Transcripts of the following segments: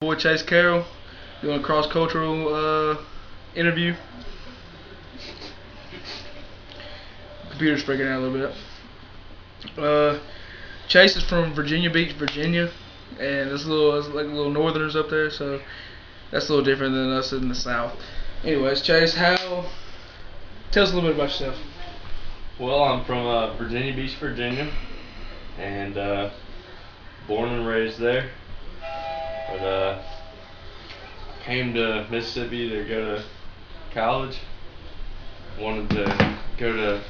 Boy Chase Carroll doing a cross-cultural interview. Computer's freaking out a little bit. Chase is from Virginia Beach, Virginia, and it's like little northerners up there, so that's a little different than us in the South. Anyways, Chase, tell us a little bit about yourself. Well, I'm from Virginia Beach, Virginia, and born and raised there. But came to Mississippi to go to college. Wanted to go to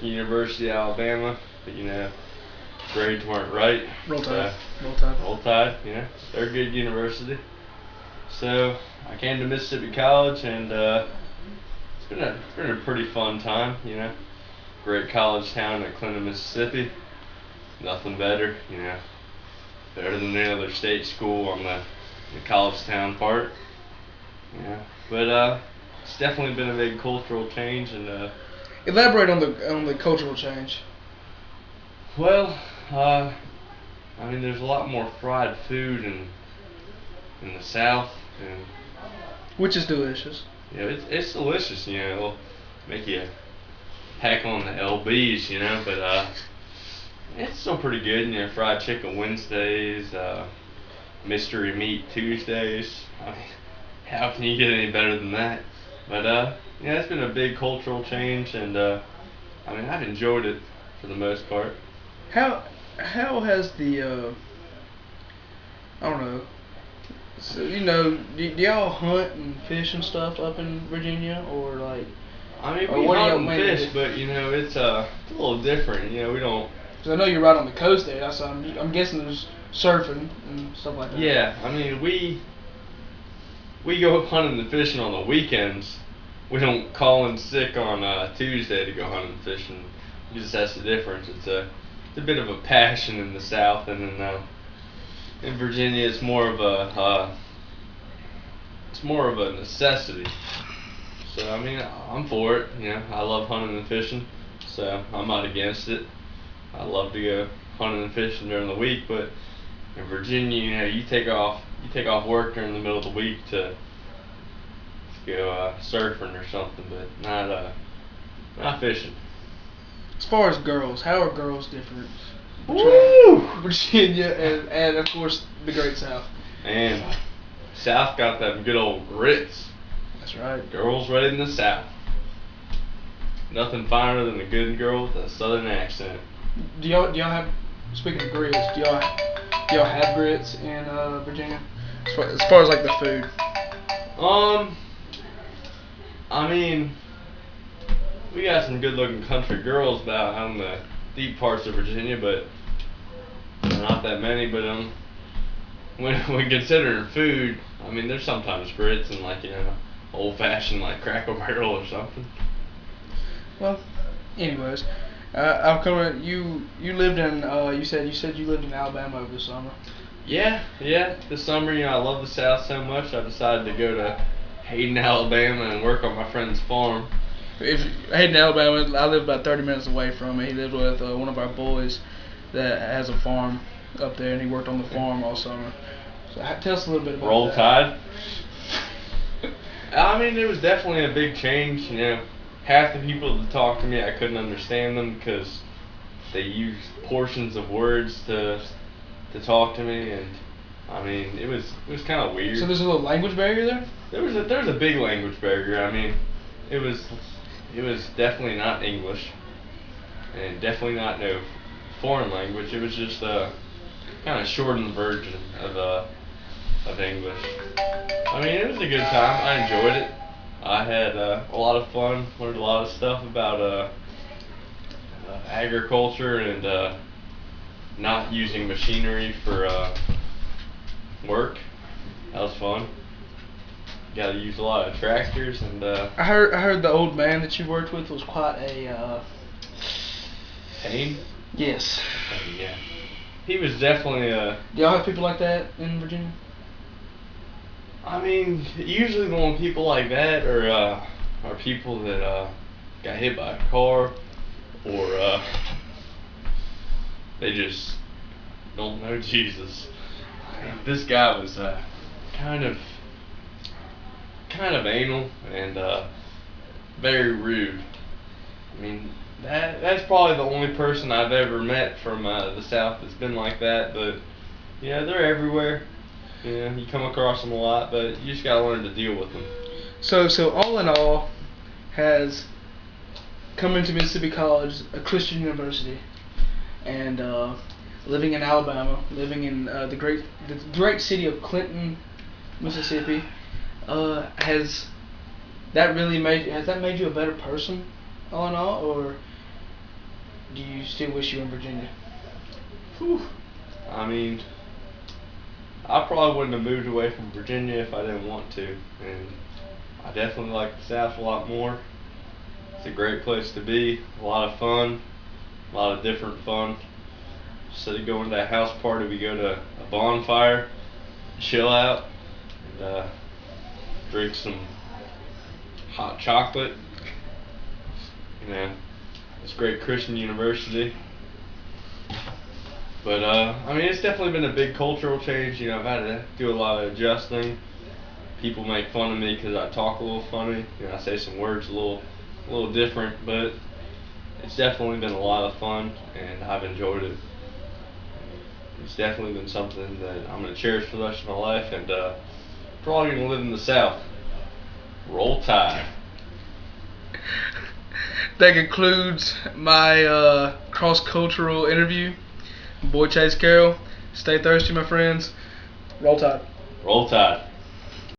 University of Alabama, but grades weren't right. Roll Tide. Roll Tide, they're a good university. So I came to Mississippi College, and it's been a pretty fun time. Great college town at Clinton, Mississippi. Nothing better, better than any other state school on the college town part. But it's definitely been a big cultural change. And elaborate on the cultural change. Well, I mean, there's a lot more fried food in the South, and which is delicious. It's delicious. It'll make you pack on the lbs, but it's still pretty good. Fried chicken Wednesdays, mystery meat Tuesdays. I mean, how can you get any better than that? But it's been a big cultural change, and I mean, I've enjoyed it for the most part. How has the I don't know. So do y'all hunt and fish and stuff up in Virginia, or like? I mean, we hunt and fish, but it's a little different. We don't. Because I know you're right on the coast there, so I'm guessing there's surfing and stuff like that. Yeah, I mean, we go hunting and fishing on the weekends. We don't call in sick on Tuesday to go hunting and fishing. Because that's the difference. It's a bit of a passion in the South, and then in Virginia it's more of a necessity. So I mean, I'm for it. I love hunting and fishing, so I'm not against it. I love to go hunting and fishing during the week, but in Virginia, you take off work during the middle of the week to go surfing or something, but not fishing. As far as girls, how are girls different between Virginia and of course the Great South? And South got them good old grits. That's right. Girls right in the South. Nothing finer than a good girl with a Southern accent. Do y'all have? Speaking of grits, do y'all have grits in Virginia? As far as like the food. I mean, we got some good-looking country girls out in the deep parts of Virginia, but not that many. But when considering food, I mean, there's sometimes grits and old-fashioned like Cracker Barrel or something. Well, anyways, I'm coming. You lived in you said you lived in Alabama over the summer. Yeah. This summer, I love the South so much, I decided to go to Hayden, Alabama, and work on my friend's farm. If Hayden, Alabama, I live about 30 minutes away from it. He lived with one of our boys that has a farm up there, and he worked on the farm all summer. So tell us a little bit about Roll that. Tide. I mean, it was definitely a big change. Half the people that talked to me, I couldn't understand them because they used portions of words to talk to me, and I mean, it was kind of weird. So there's a little language barrier there? There was a big language barrier. I mean, it was definitely not English, and definitely not no foreign language. It was just a kind of shortened version of English. I mean, it was a good time. I enjoyed it. I had a lot of fun. Learned a lot of stuff about agriculture and not using machinery for work. That was fun. Got to use a lot of tractors and. I heard the old man that you worked with was quite a. Pain? Yes. Yeah. He was definitely a. Do y'all have people like that in Virginia? I mean, usually when people like that are people that got hit by a car, or they just don't know Jesus. This guy was kind of anal and very rude. I mean, that's probably the only person I've ever met from the South that's been like that. But yeah, they're everywhere. You come across them a lot, but you just gotta learn to deal with them. So all in all, has come into Mississippi College, a Christian university, and living in Alabama, living in the great city of Clinton, Mississippi. Has that made you a better person, all in all, or do you still wish you were in Virginia? Whew. I mean, I probably wouldn't have moved away from Virginia if I didn't want to, and I definitely like the South a lot more. It's a great place to be, a lot of fun, a lot of different fun. Instead of going to a house party, we go to a bonfire, chill out, and drink some hot chocolate. It's a great Christian university. But I mean, it's definitely been a big cultural change. I've had to do a lot of adjusting. People make fun of me because I talk a little funny. I say some words a little different, but it's definitely been a lot of fun, and I've enjoyed it. It's definitely been something that I'm going to cherish for the rest of my life, and probably going to live in the South. Roll Tide. That concludes my cross-cultural interview. Boy Chase Carroll. Stay thirsty, my friends. Roll Tide. Roll Tide.